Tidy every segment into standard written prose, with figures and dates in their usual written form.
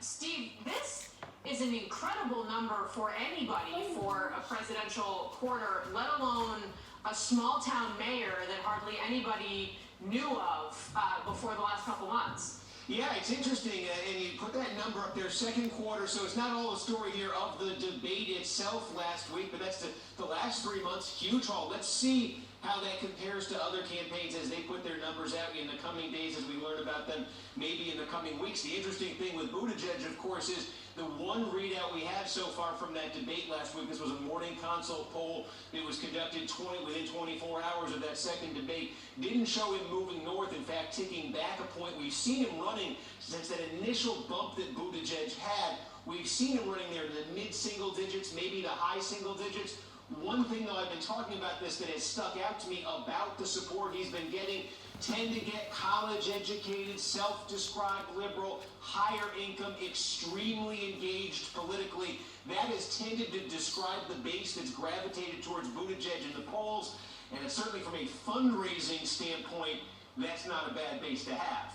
Steve, this is an incredible number for anybody for a presidential quarter, let alone a small town mayor that hardly anybody knew of before the last couple months. Yeah, it's interesting, and you put that number up there, second quarter, so it's not all the story here of the debate itself last week, but that's the last 3 months, huge haul. Let's see how that compares to other campaigns as they put their numbers out in the coming days, as we learn about them maybe in the coming weeks. The interesting thing with Buttigieg, of course, is the one readout we have so far from that debate last week. This was a morning consult poll. It was conducted within 24 hours of that second debate. Didn't show him moving north, in fact, ticking back a point. We've seen him running since that initial bump that Buttigieg had. We've seen him running there in the mid-single digits, maybe the high single digits. One thing, though, I've been talking about this that has stuck out to me about the support he's been getting, tend to get college-educated, self-described liberal, higher income, extremely engaged politically. That has tended to describe the base that's gravitated towards Buttigieg in the polls, and it's certainly from a fundraising standpoint, that's not a bad base to have.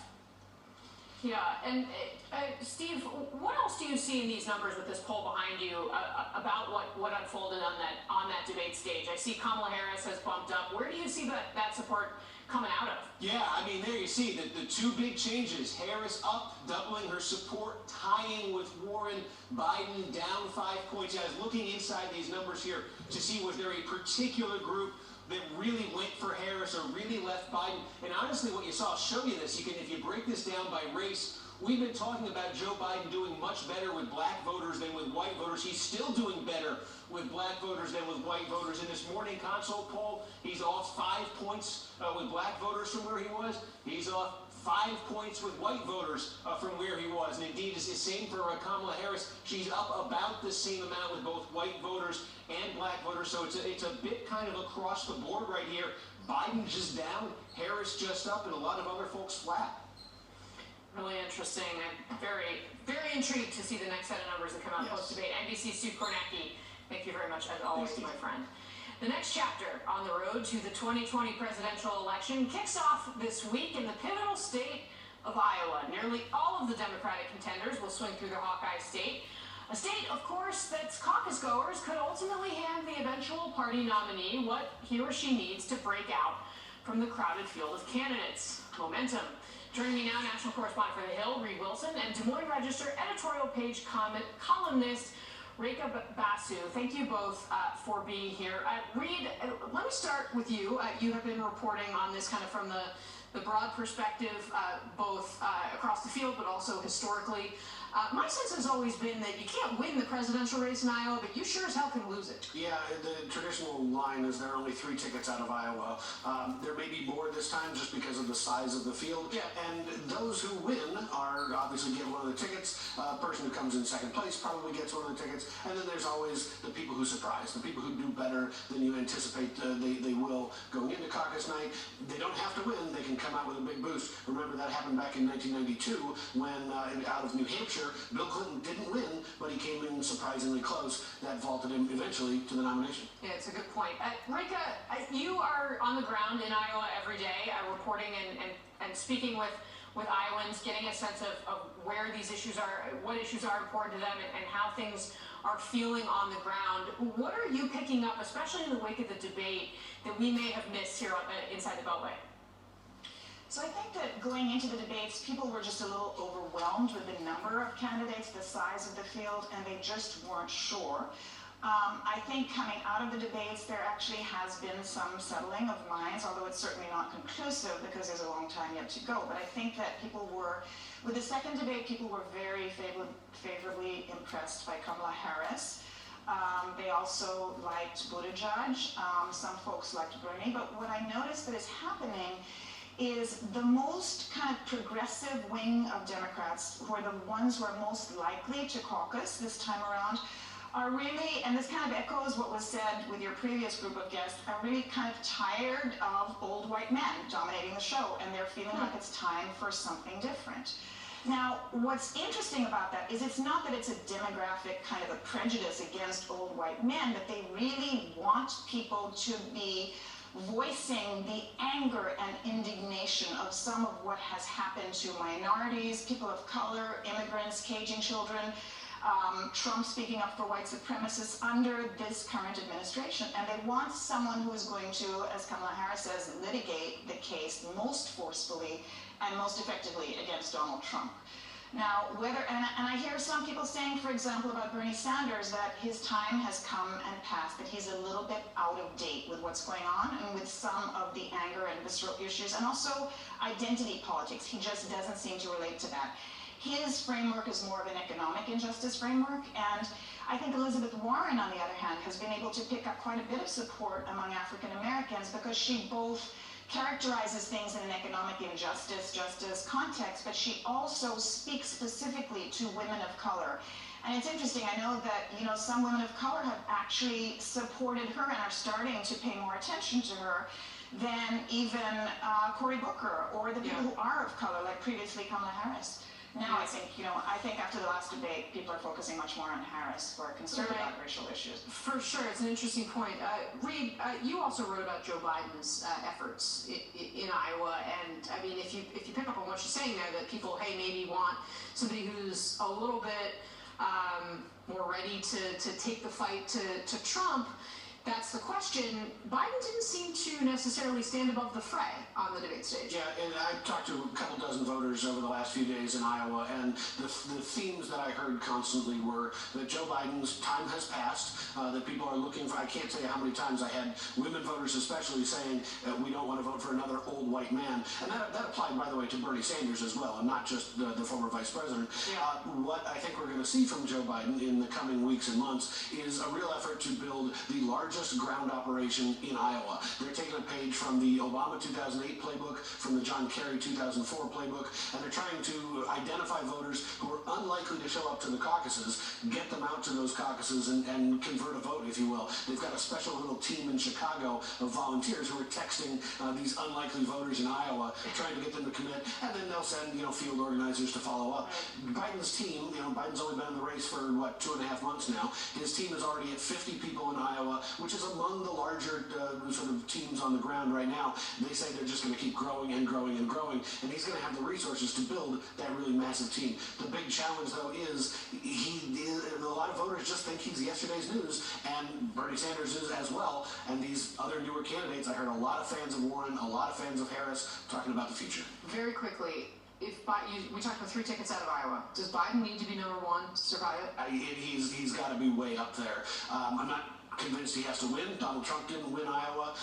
Yeah, and Steve, what else do you see in these numbers with this poll behind you about what unfolded on that debate stage? I see Kamala Harris has bumped up. Where do you see that support coming out of? Yeah, I mean, there you see the two big changes. Harris up, doubling her support, tying with Warren. Biden down 5 points. I was looking inside these numbers here to see was there a particular group that really went for Harris or really left Biden. And honestly, what you saw, I'll show you this. If you break this down by race, we've been talking about Joe Biden doing much better with black voters than with white voters. He's still doing better with black voters than with white voters. In this morning consult poll, he's off 5 points with black voters from where he was. He's off 5 points with white voters from where he was. And indeed, it's the same for Kamala Harris. She's up about the same amount with both white voters and black voters. So it's a bit kind of across the board right here. Biden just down, Harris just up, and a lot of other folks flat. Really interesting. I'm very, very intrigued to see the next set of numbers that come out post-debate. NBC's Steve Kornacki, thank you very much, as always, my friend. The next chapter on the road to the 2020 presidential election kicks off this week in the pivotal state of Iowa. Nearly all of the Democratic contenders will swing through the Hawkeye state. A state, of course, that caucus goers could ultimately hand the eventual party nominee what he or she needs to break out from the crowded field of candidates. Momentum. Joining me now, national correspondent for The Hill, Reed Wilson, and Des Moines Register editorial page columnist Rekha Basu. Thank you both for being here. Reed, let me start with you. You have been reporting on this kind of from the broad perspective, both across the field, but also historically. My sense has always been that you can't win the presidential race in Iowa, but you sure as hell can lose it. Yeah, the traditional line is there are only 3 tickets out of Iowa. There may be more this time just because of the size of the field. Yeah. And those who win are obviously get one of the tickets. Person who comes in second place probably gets one of the tickets. And then there's always the people who surprise, the people who do better than you anticipate they will going into caucus night. They don't have to win. They can come out with a big boost. Remember that happened back in 1992 when out of New Hampshire, Bill Clinton didn't win, but he came in surprisingly close. That vaulted him eventually to the nomination. Yeah, it's a good point. Rekha, you are on the ground in Iowa every day, reporting and speaking with Iowans, getting a sense of where these issues are, what issues are important to them, and how things are feeling on the ground. What are you picking up, especially in the wake of the debate, that we may have missed here inside the Beltway? So I think that going into the debates, people were just a little overwhelmed with the number of candidates, the size of the field, and they just weren't sure. I think coming out of the debates, there actually has been some settling of minds, although it's certainly not conclusive because there's a long time yet to go. But I think that people were, with the second debate, people were very favorably impressed by Kamala Harris. They also liked Buttigieg. Some folks liked Bernie. But what I noticed that is happening is the most kind of progressive wing of Democrats, who are the ones who are most likely to caucus this time around, are really, and this kind of echoes what was said with your previous group of guests, are really kind of tired of old white men dominating the show, and they're feeling like it's time for something different. Now, what's interesting about that is it's not that it's a demographic kind of a prejudice against old white men, but they really want people to be voicing the anger and indignation of some of what has happened to minorities, people of color, immigrants, Cajun children, Trump speaking up for white supremacists under this current administration. And they want someone who is going to, as Kamala Harris says, litigate the case most forcefully and most effectively against Donald Trump. Now, and I hear some people saying, for example, about Bernie Sanders, that his time has come and passed, that he's a little bit out of date with what's going on and with some of the anger and visceral issues, and also identity politics. He just doesn't seem to relate to that. His framework is more of an economic injustice framework, and I think Elizabeth Warren, on the other hand, has been able to pick up quite a bit of support among African Americans because she both characterizes things in an economic justice context, but she also speaks specifically to women of color. And it's interesting, I know that, some women of color have actually supported her and are starting to pay more attention to her than even Cory Booker or the people who are of color, like previously Kamala Harris. Now I think after the last debate, people are focusing much more on Harris who are concerned about racial issues. For sure, it's an interesting point. Reed, you also wrote about Joe Biden's efforts in Iowa, and I mean, if you pick up on what she's saying there, that people, maybe want somebody who's a little bit more ready to take the fight to Trump. That's the question. Biden didn't seem to necessarily stand above the fray on the debate stage. Yeah, and I talked to a couple dozen voters over the last few days in Iowa, and the themes that I heard constantly were that Joe Biden's time has passed, that people are looking for, I can't tell you how many times I had women voters especially saying that we don't want to vote for another old white man. And that applied, by the way, to Bernie Sanders as well, and not just the former vice president. Yeah. What I think we're going to see from Joe Biden in the coming weeks and months is a real effort to build the largest ground operation in Iowa. They're taking a page from the Obama 2008 playbook, from the John Kerry 2004 playbook, and they're trying to identify voters who are unlikely to show up to the caucuses, get them out to those caucuses and convert a vote, if you will. They've got a special little team in Chicago of volunteers who are texting these unlikely voters in Iowa, trying to get them to commit, and then they'll send field organizers to follow up. Biden's team, Biden's only been in the race for 2.5 months now. His team is already at 50 people in Iowa, which is among the larger sort of teams on the ground right now. They say they're just going to keep growing and growing and growing, and he's going to have the resources to build that really massive team. The big challenge, though, is a lot of voters just think he's yesterday's news, and Bernie Sanders is as well, and these other newer candidates. I heard a lot of fans of Warren, a lot of fans of Harris talking about the future. Very quickly, we talked about 3 tickets out of Iowa. Does Biden need to be number 1 to survive it? He's got to be way up there. I'm not convinced he has to win. Donald Trump didn't win Iowa.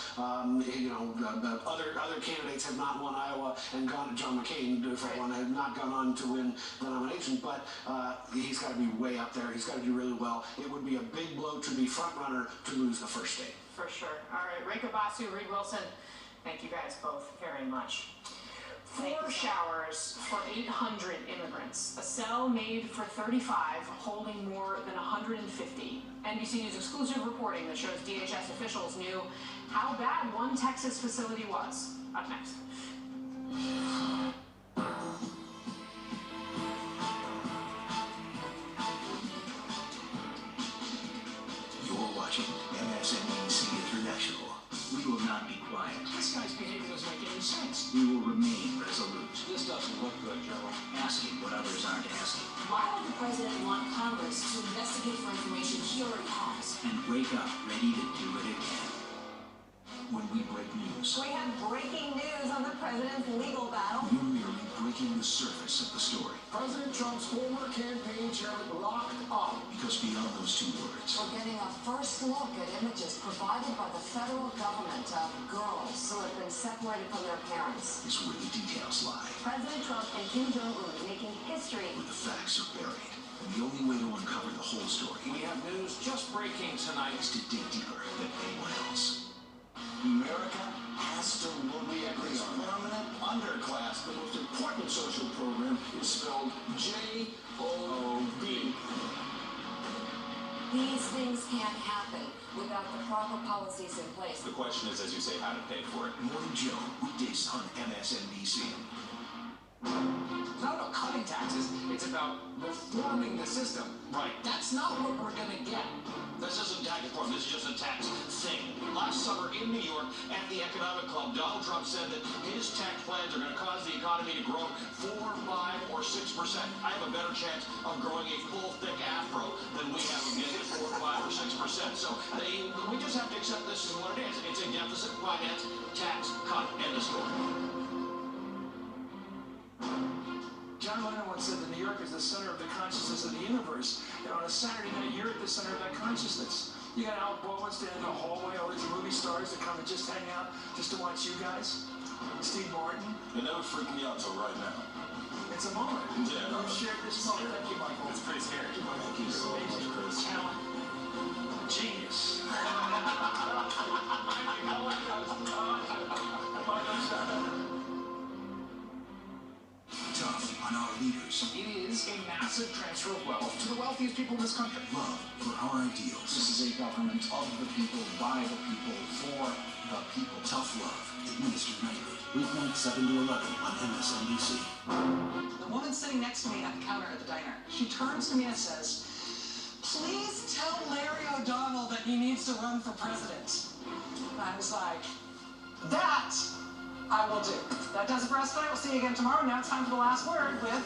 Other candidates have not won Iowa and gone. John McCain, for one, had not gone on to win the nomination. But he's got to be way up there. He's got to do really well. It would be a big blow to the front runner to lose the first state. For sure. All right, Rekha Basu, Reed Wilson. Thank you guys both very much. 4 showers for 800 immigrants. A cell made for 35, holding more than 150. NBC News exclusive reporting that shows DHS officials knew how bad one Texas facility was. Up next. You're watching MSNBC International. We will not be quiet. This guy's behavior doesn't make any sense. We will remain resolute, This doesn't look good, General. asking what others aren't asking, Why would the president want Congress to investigate for information he already has? and wake up ready to do it again. When we break news, We have breaking news on the president's legal battle. we're merely breaking the surface of the story. President Trump's former campaign chairman locked up. Because beyond those 2 words, We're getting a first look at images provided by the federal government of girls who have been separated from their parents. is where the details lie, President Trump and Kim Jong-un making history. where the facts are buried. And the only way to uncover the whole story We have news just breaking tonight. is to dig deeper than anyone else. America has to move the permanent underclass. The most important social program is spelled J-O-B. These things can't happen without the proper policies in place. The question is, as you say, how to pay for it. Morning Joe, weekdays on MSNBC. No cutting tax. taxes. It's about reforming the system. Right. That's not what we're going to get. This isn't tax reform. This is just a tax thing. Last summer in New York at the Economic Club, Donald Trump said that his tax plans are going to cause the economy to grow 4, 5, or 6%. I have a better chance of growing a full, thick afro than we have of getting it 4, 5, or 6%. So we just have to accept this is what it is. It's a deficit finance tax cut. End of story. John Lennon once said that New York is the center of the consciousness of the universe. And on a Saturday night, you're at the center of that consciousness. You got Al Baldwin standing in the hallway, all these movie stars that come and just hang out just to watch you guys. Steve Martin. It never freaked me out till right now. It's a moment. Yeah, no, You've shared this moment. Thank you, Michael. It's pretty scary. Thank you so much, Chris. Talent. Genius. Tough on our leaders. It is a massive transfer of wealth to the wealthiest people in this country. Love for our ideals. This is a government of the people, by the people, for the people. Tough love. Administered nightly. Weeknight 7 to 11 on MSNBC. The woman sitting next to me at the counter at the diner, she turns to me and says, "Please tell Larry O'Donnell that he needs to run for president." And I was like, that I will do. That does it for us tonight. We'll see you again tomorrow. Now it's time for the last word with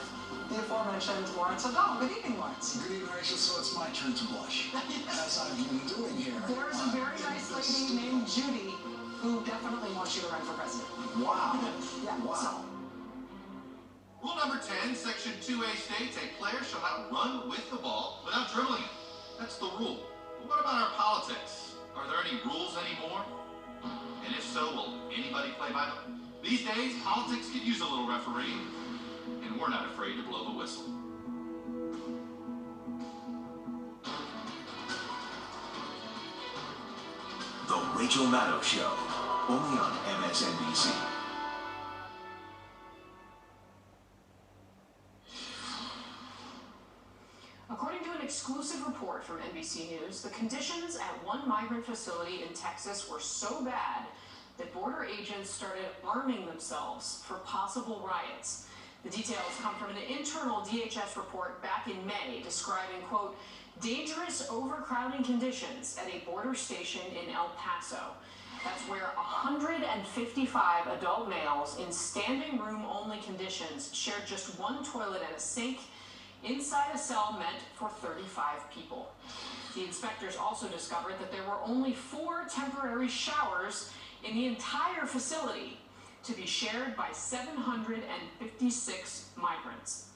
the aforementioned Lawrence O'Donnell. Good evening, Lawrence. Good evening, Rachel. So it's my turn to blush. As I've been doing here. There is a very nice lady named Judy who definitely wants you to run for president. Wow. Yeah, Wow. Rule number 10, section 2A states a player shall not run with the ball without dribbling it. That's the rule. But what about our politics? Are there any rules anymore? And if so, will anybody play by them? These days, politics could use a little refereeing, and we're not afraid to blow the whistle. The Rachel Maddow Show. Only on MSNBC. According to an exclusive report from NBC News, the conditions at one migrant facility in Texas were so bad that border agents started arming themselves for possible riots. The details come from an internal DHS report back in May describing, quote, dangerous overcrowding conditions at a border station in El Paso. That's where 155 adult males in standing room only conditions shared just one toilet and a sink inside a cell meant for 35 people. The inspectors also discovered that there were only 4 temporary showers in the entire facility to be shared by 756 migrants.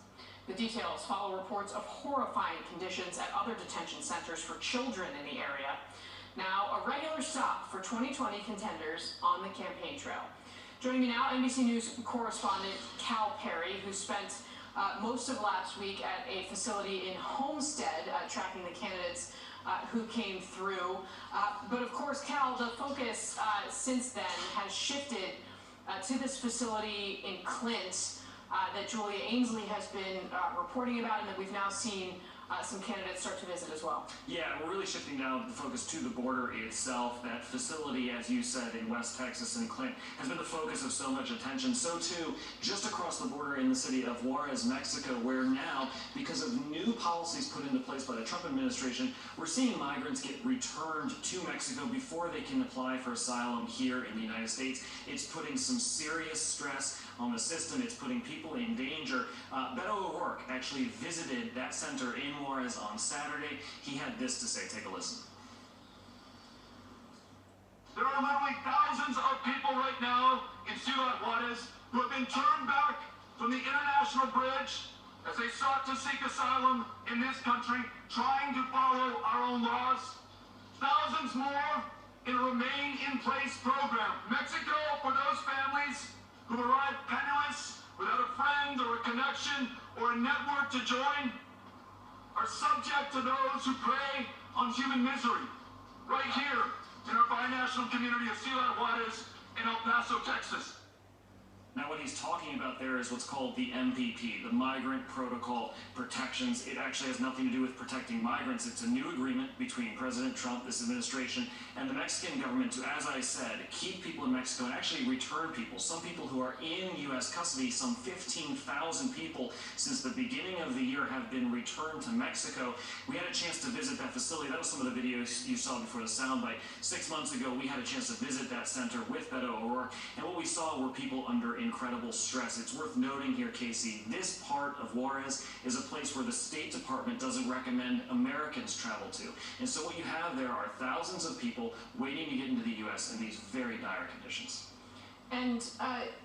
The details follow reports of horrifying conditions at other detention centers for children in the area. Now, a regular stop for 2020 contenders on the campaign trail. Joining me now, NBC News correspondent Cal Perry, who spent most of last week at a facility in Homestead tracking the candidates who came through. But of course, Cal, the focus since then has shifted to this facility in Clint that Julia Ainsley has been reporting about, and that we've now seen some candidates start to visit as well. Yeah, we're really shifting now the focus to the border itself. That facility, as you said, in West Texas and Clint, has been the focus of so much attention. So too, just across the border in the city of Juarez, Mexico, where now, because of new policies put into place by the Trump administration, we're seeing migrants get returned to Mexico before they can apply for asylum here in the United States. It's putting some serious stress on the system. It's putting people in danger. Beto O'Rourke actually visited that center in Juarez on Saturday. He had this to say. Take a listen. There are literally thousands of people right now in Ciudad Juarez who have been turned back from the international bridge as they sought to seek asylum in this country, trying to follow our own laws. Thousands more in a Remain in Place program. Mexico, for those families who arrive penniless, without a friend or a connection or a network to join, are subject to those who prey on human misery. Right here in our binational community of Ciudad Juarez in El Paso, Texas. Now, what he's talking about there is what's called the MPP, the Migrant Protocol Protections. It actually has nothing to do with protecting migrants. It's a new agreement between President Trump, this administration, and the Mexican government to, as I said, keep people in Mexico and actually return people. Some people who are in U.S. custody, some 15,000 people since the beginning of the year have been returned to Mexico. We had a chance to visit that facility. That was some of the videos you saw before the soundbite. 6 months ago, we had a chance to visit that center with Beto O'Rourke, and what we saw were people under incredible stress. It's worth noting here, Casey, this part of Juarez is a place where the State Department doesn't recommend Americans travel to. And so what you have there are thousands of people waiting to get into the U.S. in these very dire conditions. And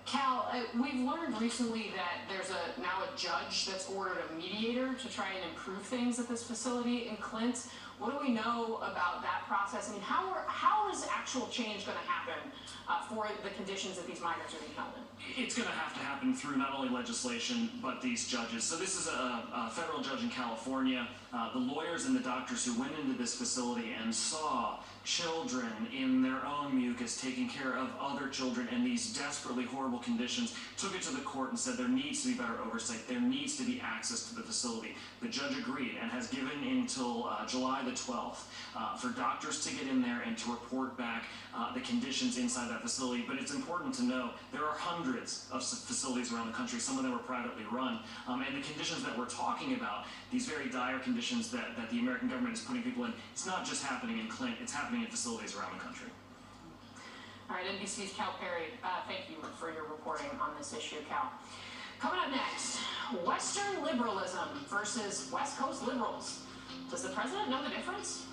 Cal, we've learned recently that there's now a judge that's ordered a mediator to try and improve things at this facility in Clint. What do we know about that process? I mean, how is actual change going to happen for the conditions that these migrants are being held in? It's going to happen through not only legislation, but these judges. So this is a federal judge in California. The lawyers and the doctors who went into this facility and saw children in their own mucus taking care of other children in these desperately horrible conditions took it to the court and said there needs to be better oversight. There needs to be access to the facility. The judge agreed and has given until July the 12th for doctors to get in there and to report back the conditions inside that facility. But it's important to know there are hundreds of facilities around the country. Some of them are privately run. And the conditions that we're talking about, these very dire conditions that the American government is putting people in, it's not just happening in Clint, it's happening in facilities around the country. All right, NBC's Cal Perry, thank you for your reporting on this issue, Cal. Coming up next, Western liberalism versus West Coast liberals. Does the president know the difference?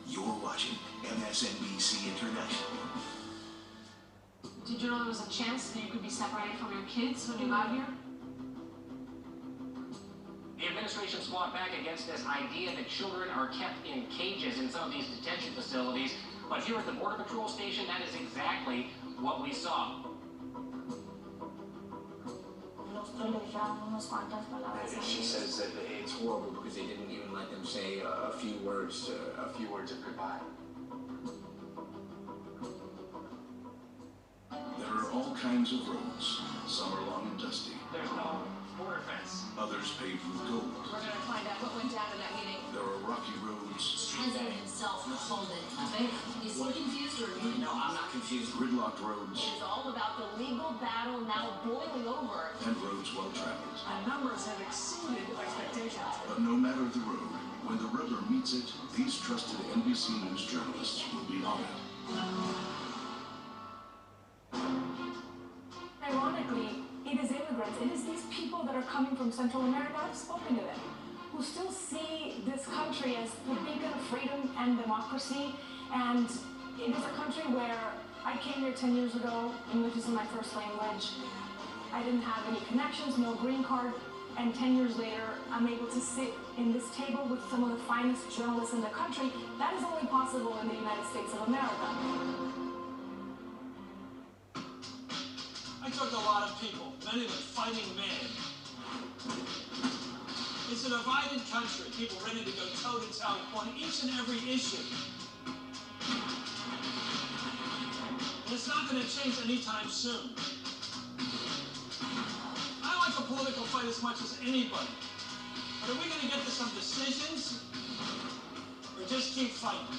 You're watching MSNBC International. Did you know there was a chance that you could be separated from your kids when you got here? The administration fought back against this idea that children are kept in cages in some of these detention facilities. But here at the Border Patrol station, that is exactly what we saw. She says that it's horrible because they didn't even let them say a few words of goodbye. There are all kinds of roads. Some are long and dusty. There's no border fence. Others paved with gold. We're going to find out what went down in that meeting. There are rocky roads. President himself called it a bear. Is he confused or you? No, I'm not confused. Gridlocked roads. It is all about the legal battle now boiling over. And roads well traveled. And numbers have exceeded expectations. But no matter the road, when the rubber meets it, these trusted NBC News journalists will be on it. Ironically, it is immigrants, it is these people that are coming from Central America, I've spoken to them, who still see this country as the beacon of freedom and democracy. And it is a country where I came here 10 years ago, English isn't my first language. I didn't have any connections, no green card, and 10 years later, I'm able to sit in this table with some of the finest journalists in the country. That is only possible in the United States of America. I talked to a lot of people, many of them fighting men. It's a divided country, people ready to go toe-to-toe on each and every issue. And it's not going to change anytime soon. I like a political fight as much as anybody. But are we going to get to some decisions? Or just keep fighting?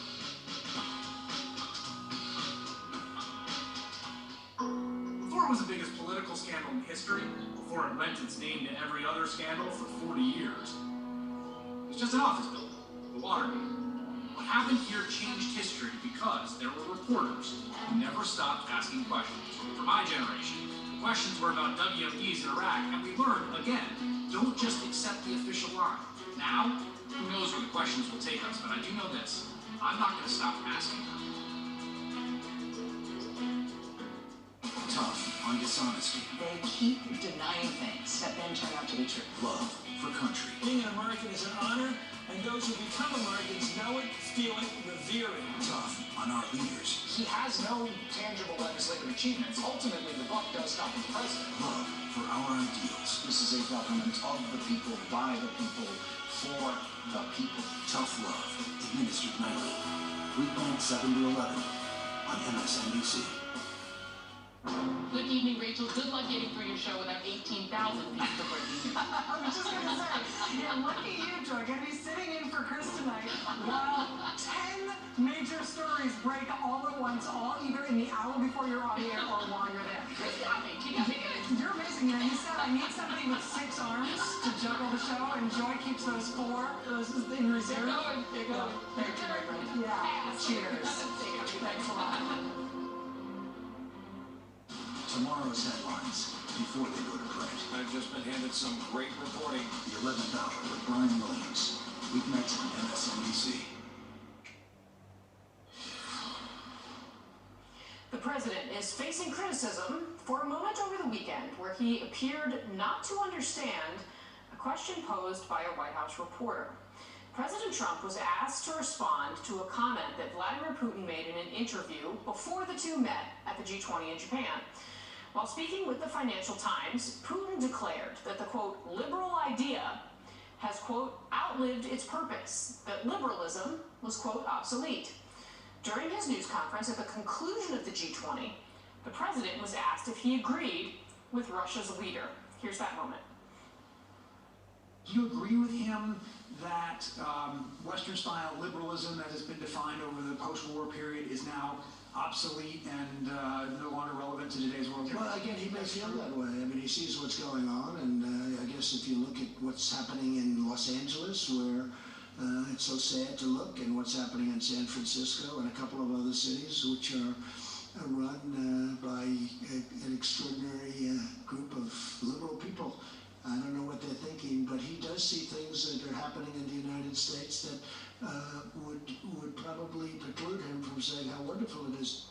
Before it was the biggest political scandal in history, before it lent its name to every other scandal for 40 years, it was just an office building, the Watergate. What happened here changed history because there were reporters who never stopped asking questions. For my generation, the questions were about WMDs in Iraq, and we learned, again, don't just accept the official line. Now, who knows where the questions will take us, but I do know this. I'm not going to stop asking them. Tough on dishonesty. They keep denying things that then turn out to be true. Love for country. Being an American is an honor, and those who become Americans know it, feel it, revere it. Tough on our leaders. He has no tangible legislative achievements. Ultimately, the buck does stop with the president. Love for our ideals. This is a government of the people, by the people, for the people. Tough love, administered nightly. Weeknight 7 to 11 on MSNBC. Good evening, Rachel. Good luck getting through your show without 18,000 pieces of breaking news. I was just going to say, yeah, lucky you, Joy. Going to be sitting in for Chris tonight while 10 major stories break all at once, all either in the hour before you're on the air or while you're there. Chris got me. He got me good. You're amazing. You know, you said I need somebody with 6 arms to juggle the show, and Joy keeps those 4 in reserve. They're going. Thank you, my friend. Yeah. Cheers. Thanks a lot. Tomorrow's headlines before they go to print. I've just been handed some great reporting. The 11th Hour with Brian Williams. Weeknights on MSNBC. The president is facing criticism for a moment over the weekend where he appeared not to understand a question posed by a White House reporter. President Trump was asked to respond to a comment that Vladimir Putin made in an interview before the two met at the G20 in Japan. While speaking with the Financial Times, Putin declared that the, quote, liberal idea has, quote, outlived its purpose, that liberalism was, quote, obsolete. During his news conference at the conclusion of the G20, the president was asked if he agreed with Russia's leader. Here's that moment. Do you agree with him that Western-style liberalism that has been defined over the post-war period is now obsolete and no longer relevant to today's world? Well, again, he may feel that way. I mean, he sees what's going on, and I guess if you look at what's happening in Los Angeles, where it's so sad to look, and what's happening in San Francisco and a couple of other cities, which are run by an extraordinary group of liberal people. I don't know what they're thinking, but he does see things that are happening in the United States that would probably preclude him from saying how wonderful it is.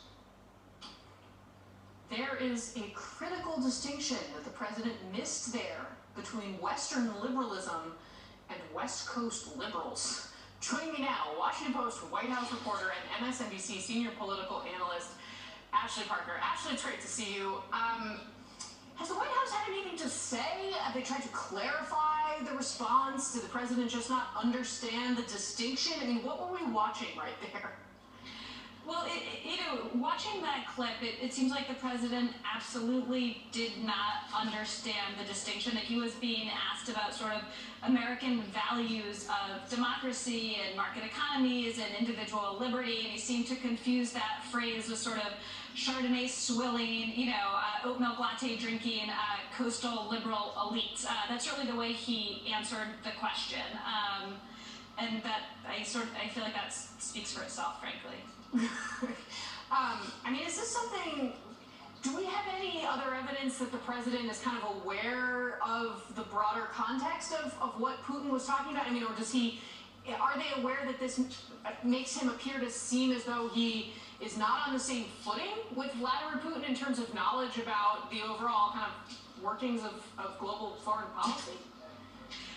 There is a critical distinction that the president missed there between Western liberalism and West Coast liberals. Joining me now, Washington Post White House reporter and MSNBC senior political analyst, Ashley Parker. Ashley, it's great to see you. Has the White House had anything to say? Have they tried to clarify the response? Did the president just not understand the distinction? I mean, what were we watching right there? Well, watching that clip, it seems like the president absolutely did not understand the distinction, that he was being asked about sort of American values of democracy and market economies and individual liberty, and he seemed to confuse that phrase with sort of Chardonnay swilling, oat milk latte drinking, coastal liberal elites. That's really the way he answered the question. And that, I feel like that speaks for itself, frankly. I mean, is this something, do we have any other evidence that the president is kind of aware of the broader context of what Putin was talking about? I mean, or are they aware that this makes him appear to seem as though he is not on the same footing with Vladimir Putin in terms of knowledge about the overall kind of workings of global foreign policy?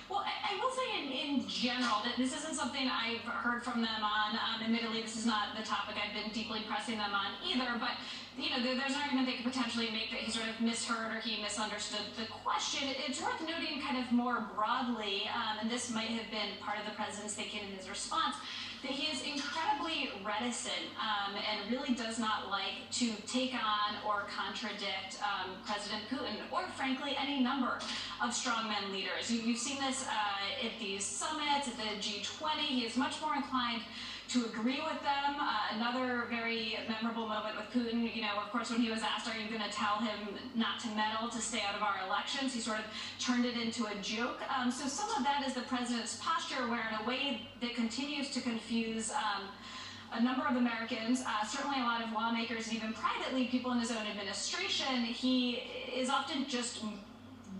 Well, I will say in general that this isn't something I've heard from them on. Admittedly, this is not the topic I've been deeply pressing them on either, but there's an argument they could potentially make that he sort of misheard or he misunderstood the question. It's worth noting kind of more broadly, and this might have been part of the president's thinking in his response, that he is incredibly reticent and really does not like to take on or contradict President Putin or, frankly, any number of strongman leaders. You've seen this at these summits, at the G20. He is much more inclined to agree with them. Another very memorable moment with Putin, of course, when he was asked, are you going to tell him not to meddle, to stay out of our elections? He sort of turned it into a joke. So some of that is the president's posture, where in a way that continues to confuse a number of Americans, certainly a lot of lawmakers, and even privately people in his own administration. He is often just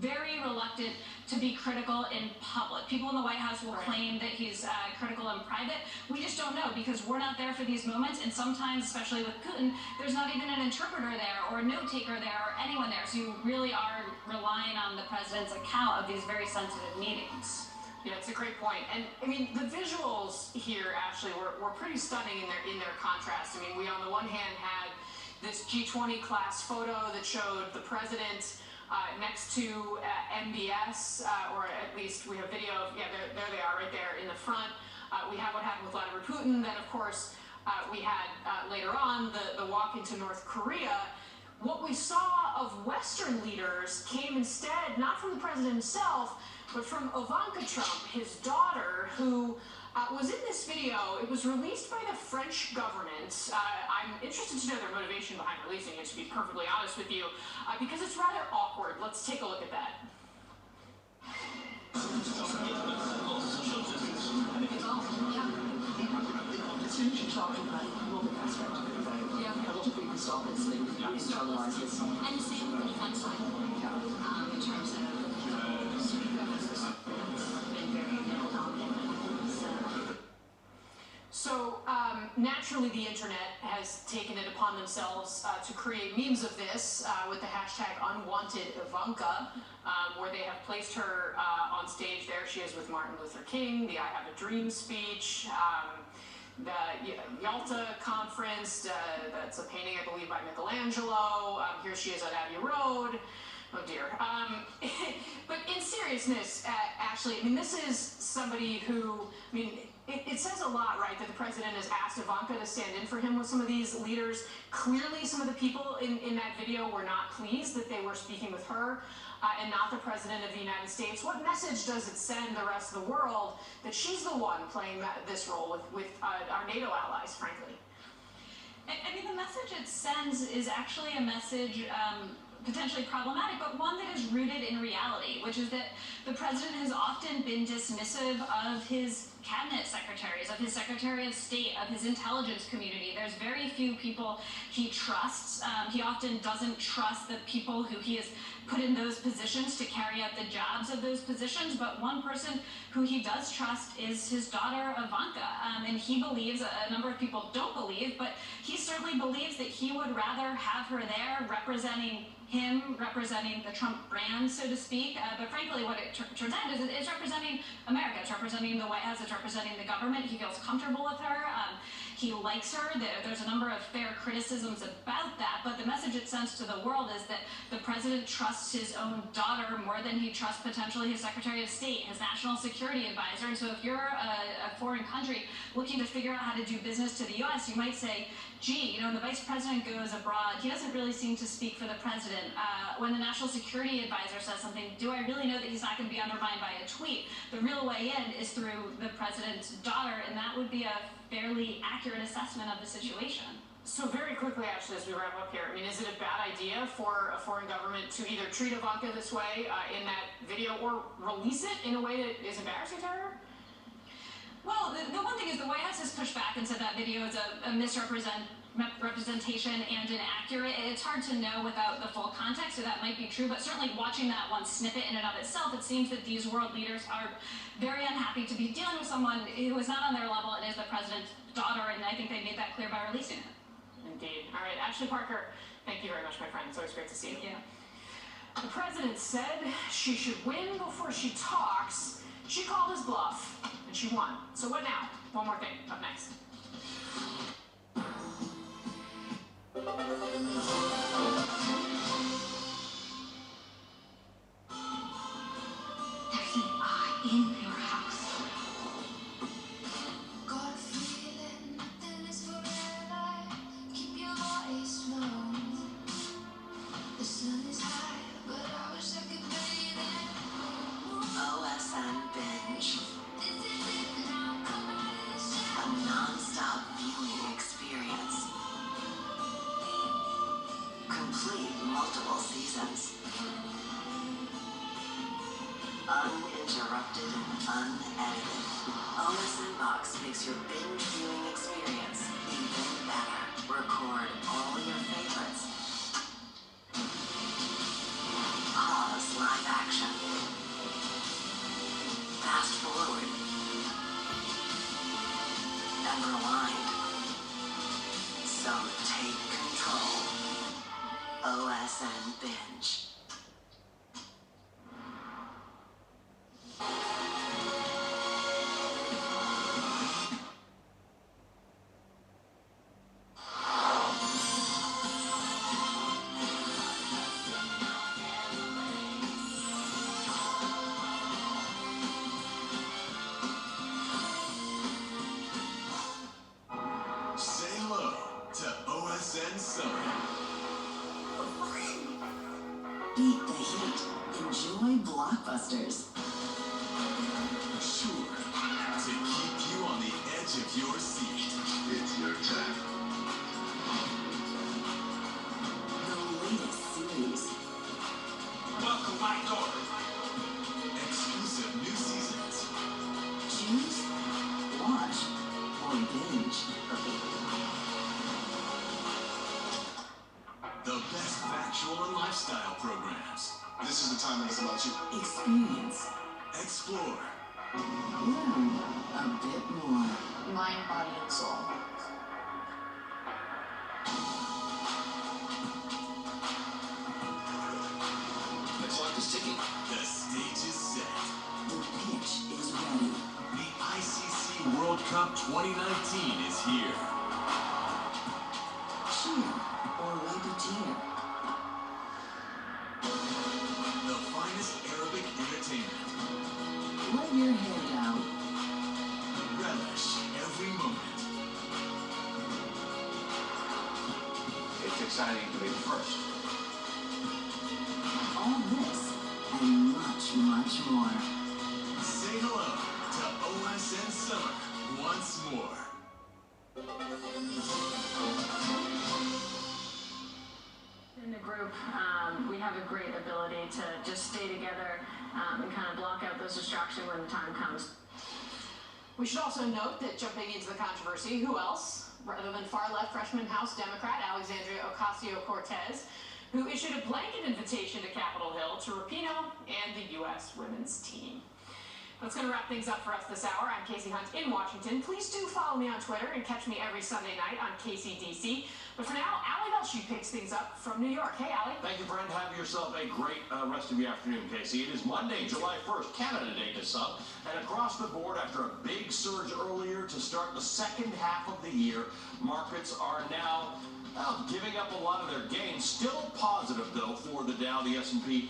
very reluctant to be critical in public. People in the White House will claim that he's critical in private. We just don't know, because we're not there for these moments, and sometimes, especially with Putin, there's not even an interpreter there or a note taker there or anyone there. So you really are relying on the president's account of these very sensitive meetings. Yeah, it's a great point. And I mean, the visuals here, Ashley, were pretty stunning in their contrast. I mean, we on the one hand had this G20 class photo that showed the president next to MBS, or at least we have video of, there they are right there in the front. We have what happened with Vladimir Putin. Then, of course, we had later on the walk into North Korea. what we saw of Western leaders came instead not from the president himself, but from Ivanka Trump, his daughter, who was in this video. It was released by the French government. I'm interested to know their motivation behind releasing it, to be perfectly honest with you, because it's rather awkward. Let's take a look at that. As soon as you talk about a little bit faster, a little bit, you can stop this thing, you can internalize this. And same with the defense side, in terms of So naturally, the internet has taken it upon themselves to create memes of this with the hashtag unwanted Ivanka, where they have placed her on stage. There she is with Martin Luther King, the I Have a Dream speech, the Yalta conference, that's a painting, I believe, by Michelangelo. Here she is on Abbey Road. Oh dear. But in seriousness, Ashley, I mean, this is somebody who, I mean, it says a lot, right, that the president has asked Ivanka to stand in for him with some of these leaders. Clearly, some of the people in that video were not pleased that they were speaking with her and not the president of the United States. What message does it send the rest of the world that she's the one playing this role with our NATO allies, frankly? I mean, the message it sends is actually a message potentially problematic, but one that is rooted in reality, which is that the president has often been dismissive of his cabinet secretaries, of his Secretary of State, of his intelligence community. There's very few people he trusts. He often doesn't trust the people who he has put in those positions to carry out the jobs of those positions, but one person who he does trust is his daughter Ivanka, and he believes, a number of people don't believe, but he certainly believes that he would rather have her there representing him, representing the Trump brand, so to speak. But frankly, what it turns out is it's representing America. It's representing the White House. It's representing the government. He feels comfortable with her. He likes her. There's a number of fair criticisms about that, but the message it sends to the world is that the president trusts his own daughter more than he trusts potentially his Secretary of State, his national security advisor. And so if you're a foreign country looking to figure out how to do business to the U.S., you might say, gee, when the vice president goes abroad, he doesn't really seem to speak for the president. When the national security advisor says something, do I really know that he's not going to be undermined by a tweet? The real way in is through the president's daughter, and that would be a fairly accurate assessment of the situation. So very quickly, Ashley, as we wrap up here, I mean, is it a bad idea for a foreign government to either treat Ivanka this way in that video or release it in a way that is embarrassing to her? Well, the one thing is the White House has pushed back and said that video is a misrepresentation and inaccurate. It's hard to know without the full context, so that might be true, but certainly watching that one snippet in and of itself, it seems that these world leaders are very unhappy to be dealing with someone who is not on their level and is the president's daughter, and I think they made that clear by releasing it. Indeed. All right, Ashley Parker, thank you very much, my friend. It's always great to see you. Thank you. The president said she should win before she talks. She called his bluff, and she won. So what now? One more thing, up next. There's an eye in your house. Got a feeling nothing is forever. Keep your voice low. The sun is high, but I wish I could bathe it. OSN Binge. This is it now. Come out of the A shadows. non-stop viewing experience. Complete multiple seasons. Uninterrupted and unedited. OSN Box makes your binge viewing experience even better. Record all your favorites. Pause live action. Fast forward. And rewind. So take control. OSN Binge. Say hello to OSN Summer. Ghostbusters. Sure, to keep you on the edge of your seat. It's your time. The latest series. Welcome, my daughter. Exclusive new seasons. Choose, watch, or binge. The best factual and lifestyle programs. This is the time that it's about you. Experience. Explore. Learn a bit more. Mind, body, and soul. The clock is ticking. The stage is set. The pitch is ready. The ICC World Cup 2019 is here. Cheer or wipe a tear. The finest Arabic entertainment. Let your hair down. Relish every moment. It's exciting to be the first. All this and much, much more. Say hello to OSN Summer once more. In the group, we have a great ability to just stay together and kind of block out those distractions when the time comes. We should also note that jumping into the controversy, who else rather than far-left freshman House Democrat Alexandria Ocasio-Cortez, who issued a blanket invitation to Capitol Hill to Rapinoe and the U.S. women's team. That's going to wrap things up for us this hour. I'm Casey Hunt in Washington. Please do follow me on Twitter and catch me every Sunday night on KCDC. But for now, Allie Velshi picks things up from New York. Hey, Allie. Thank you, Brent. Have yourself a great rest of your afternoon, Casey. It is Monday, July 1st, Canada Day to some. And across the board, after a big surge earlier to start the second half of the year, markets are now giving up a lot of their gains. Still positive, though, for the Dow, the S&P,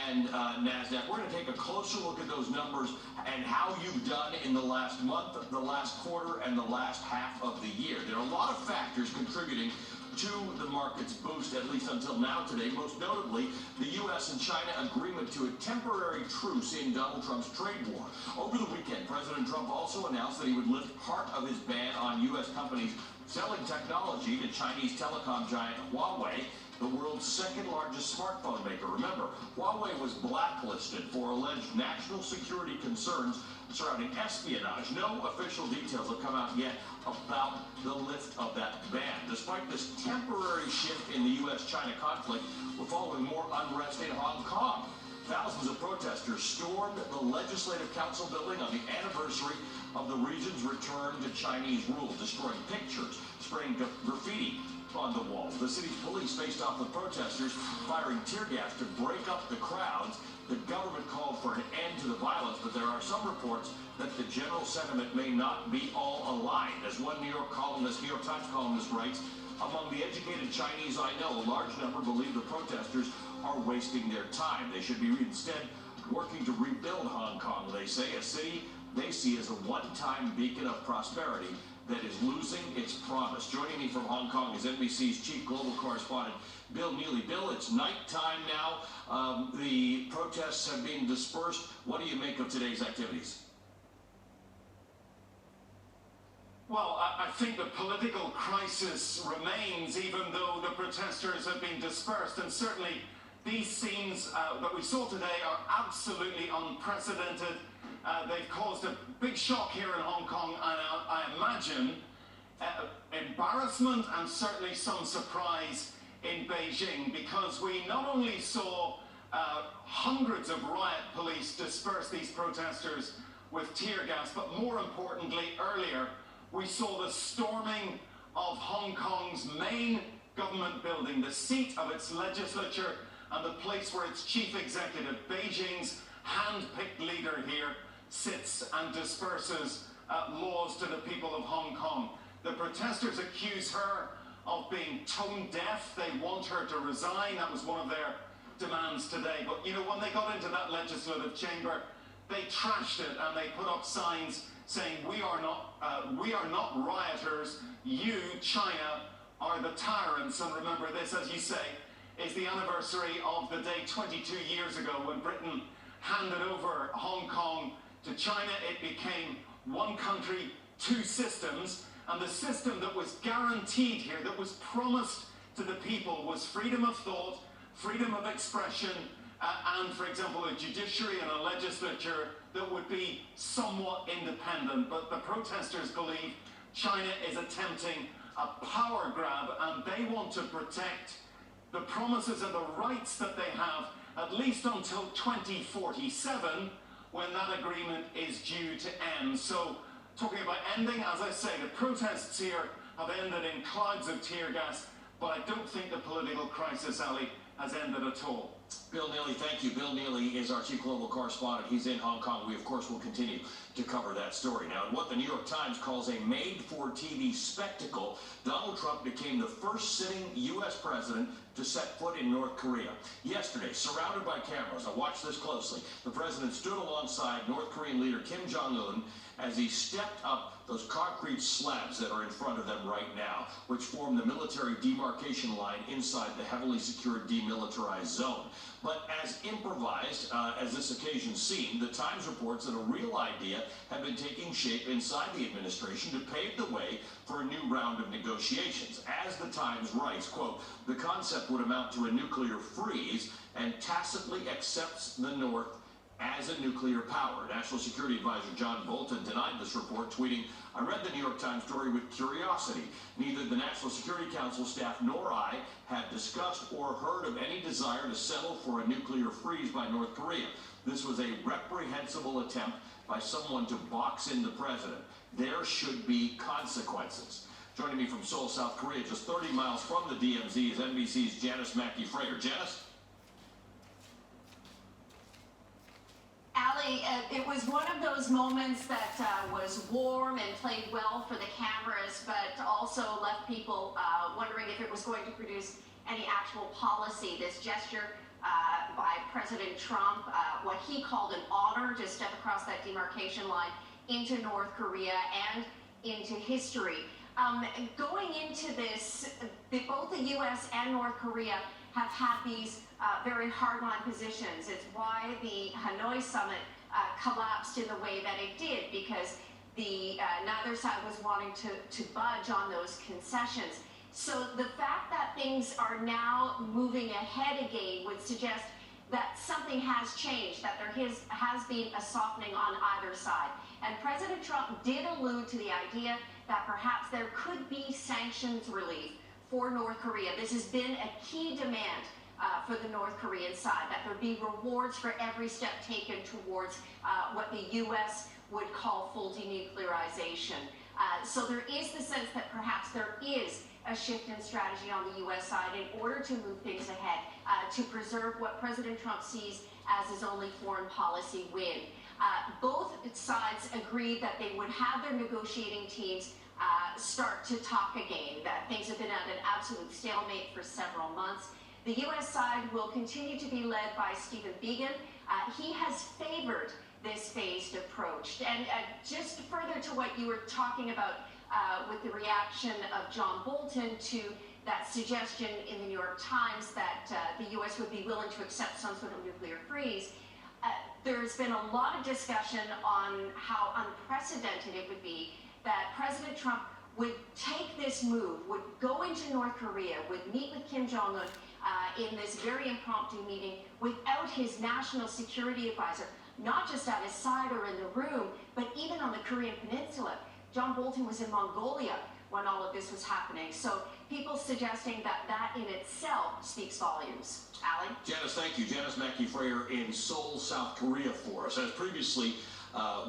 and NASDAQ. We're going to take a closer look at those numbers and how you've done in the last month, the last quarter, and the last half of the year. There are a lot of factors contributing to the market's boost, at least until now today, most notably the U.S. and China agreement to a temporary truce in Donald Trump's trade war. Over the weekend, President Trump also announced that he would lift part of his ban on U.S. companies selling technology to Chinese telecom giant Huawei, the world's second largest smartphone maker. Remember, Huawei was blacklisted for alleged national security concerns surrounding espionage. No official details have come out yet about the lift of that ban. Despite this temporary shift in the U.S.-China conflict, we're following more unrest in Hong Kong. Thousands of protesters stormed the Legislative Council building on the anniversary of the region's return to Chinese rule, destroying pictures, spraying graffiti on the walls. The city's police faced off with protesters, firing tear gas to break up the crowds. The government called for an end to the violence, but there are some reports that the general sentiment may not be all aligned. As one New York Times columnist writes, among the educated Chinese I know, a large number believe the protesters are wasting their time. They should be instead working to rebuild Hong Kong, they say, a city they see as a one-time beacon of prosperity that is losing its promise. Joining me from Hong Kong is NBC's chief global correspondent, Bill Neely. Bill, it's nighttime now. The protests have been dispersed. What do you make of today's activities? Well, I think the political crisis remains, even though the protesters have been dispersed. And certainly these scenes that we saw today are absolutely unprecedented. They've caused a big shock here in Hong Kong, and I imagine embarrassment and certainly some surprise in Beijing, because we not only saw hundreds of riot police disperse these protesters with tear gas, but more importantly, earlier, we saw the storming of Hong Kong's main government building, the seat of its legislature and the place where its chief executive, Beijing's hand-picked leader here, sits and disperses laws to the people of Hong Kong. The protesters accuse her of being tone deaf. They want her to resign. That was one of their demands today. But, you know, when they got into that legislative chamber, they trashed it and they put up signs saying, we are not rioters. You, China, are the tyrants. And remember, this, as you say, is the anniversary of the day 22 years ago when Britain handed over Hong Kong to China, it became one country, two systems, and the system that was guaranteed here, that was promised to the people, was freedom of thought, freedom of expression, and, for example, a judiciary and a legislature that would be somewhat independent. But the protesters believe China is attempting a power grab, and they want to protect the promises and the rights that they have, at least until 2047, when that agreement is due to end. So, talking about ending, as I say, the protests here have ended in clouds of tear gas, but I don't think the political crisis, Ali, has ended at all. Bill Neely, thank you. Bill Neely is our chief global correspondent. He's in Hong Kong. We, of course, will continue to cover that story. Now, in what the New York Times calls a made-for-TV spectacle, Donald Trump became the first sitting U.S. president to set foot in North Korea. Yesterday, surrounded by cameras, now watch this closely, the president stood alongside North Korean leader Kim Jong-un as he stepped up those concrete slabs that are in front of them right now, which form the military demarcation line inside the heavily secured demilitarized zone. But as improvised as this occasion seemed, the Times reports that a real idea had been taking shape inside the administration to pave the way for a new round of negotiations. As the Times writes, quote, the concept would amount to a nuclear freeze and tacitly accepts the North as a nuclear power. National Security Advisor John Bolton denied this report, tweeting, I read the New York Times story with curiosity. Neither the National Security Council staff nor I have discussed or heard of any desire to settle for a nuclear freeze by North Korea. This was a reprehensible attempt by someone to box in the president. There should be consequences. Joining me from Seoul, South Korea, just 30 miles from the DMZ, is NBC's Janice Mackey-Frater. Janice? Ali, it was one of those moments that was warm and played well for the cameras, but also left people wondering if it was going to produce any actual policy. This gesture by President Trump, what he called an honor to step across that demarcation line into North Korea and into history. Going into this, both the U.S. and North Korea have had these very hardline positions. It's why the Hanoi summit collapsed in the way that it did, because the neither side was wanting to budge on those concessions. So the fact that things are now moving ahead again would suggest that something has changed, that there has been a softening on either side. And President Trump did allude to the idea that perhaps there could be sanctions relief for North Korea. This has been a key demand for the North Korean side, that there be rewards for every step taken towards what the U.S. would call full denuclearization. So there is the sense that perhaps there is a shift in strategy on the U.S. side in order to move things ahead, to preserve what President Trump sees as his only foreign policy win. Both sides agreed that they would have their negotiating teams start to talk again, that things have been at an absolute stalemate for several months. The U.S. side will continue to be led by Stephen Biegun. He has favored this phased approach. And just further to what you were talking about with the reaction of John Bolton to that suggestion in the New York Times that the U.S. would be willing to accept some sort of nuclear freeze, there's been a lot of discussion on how unprecedented it would be that President Trump would take this move, would go into North Korea, would meet with Kim Jong-un in this very impromptu meeting without his national security advisor, not just at his side or in the room, but even on the Korean Peninsula. John Bolton was in Mongolia when all of this was happening. So people suggesting that that in itself speaks volumes. Ali? Janice, thank you. Janice Mackey-Frater in Seoul, South Korea for us. As previously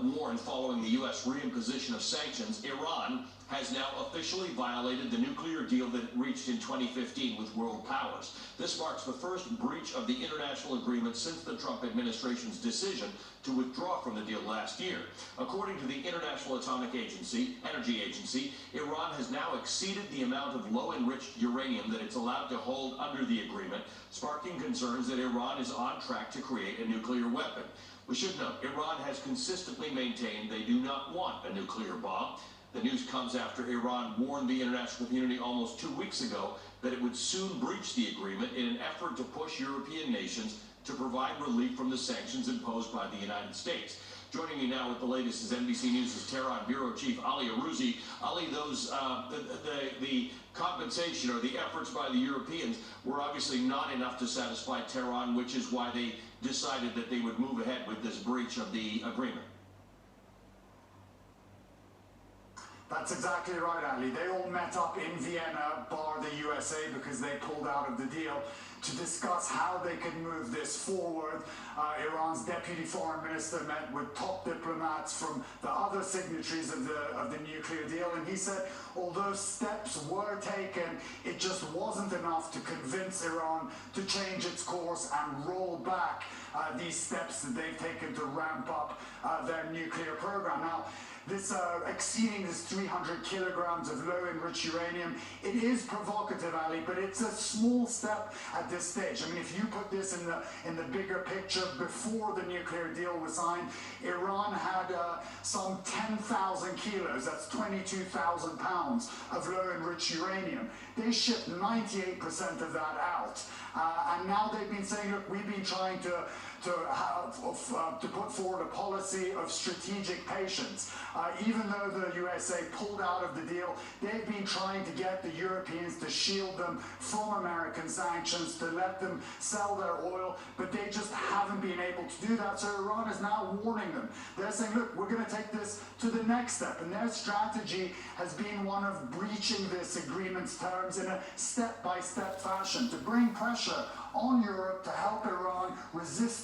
warned, following the U.S. reimposition of sanctions, Iran has now officially violated the nuclear deal that it reached in 2015 with world powers. This marks the first breach of the international agreement since the Trump administration's decision to withdraw from the deal last year. According to the International Atomic Energy Agency, Iran has now exceeded the amount of low-enriched uranium that it's allowed to hold under the agreement, sparking concerns that Iran is on track to create a nuclear weapon. We should note, Iran has consistently maintained they do not want a nuclear bomb. The news comes after Iran warned the international community almost 2 weeks ago that it would soon breach the agreement in an effort to push European nations to provide relief from the sanctions imposed by the United States. Joining me now with the latest is NBC News' Tehran Bureau Chief Ali Arouzi. Ali, those the compensation or the efforts by the Europeans were obviously not enough to satisfy Tehran, which is why they decided that they would move ahead with this breach of the agreement. That's exactly right, Ali. They all met up in Vienna, bar the USA, because they pulled out of the deal, to discuss how they could move this forward. Iran's deputy foreign minister met with top diplomats from the other signatories of the nuclear deal, and he said although steps were taken, it just wasn't enough to convince Iran to change its course and roll back these steps that they've taken to ramp up their nuclear program. Now, this exceeding this 300 kilograms of low-enriched uranium, it is provocative, Ali, but it's a small step at this stage. I mean, if you put this in the bigger picture, before the nuclear deal was signed, Iran had some 10,000 kilos, that's 22,000 pounds of low-enriched uranium. They shipped 98% of that out. And now they've been saying, look, we've been trying to put forward a policy of strategic patience. Even though the USA pulled out of the deal, they've been trying to get the Europeans to shield them from American sanctions, to let them sell their oil, but they just haven't been able to do that. So Iran is now warning them. They're saying, look, we're going to take this to the next step. And their strategy has been one of breaching this agreement's terms in a step-by-step fashion to bring pressure on Europe to help Iran resist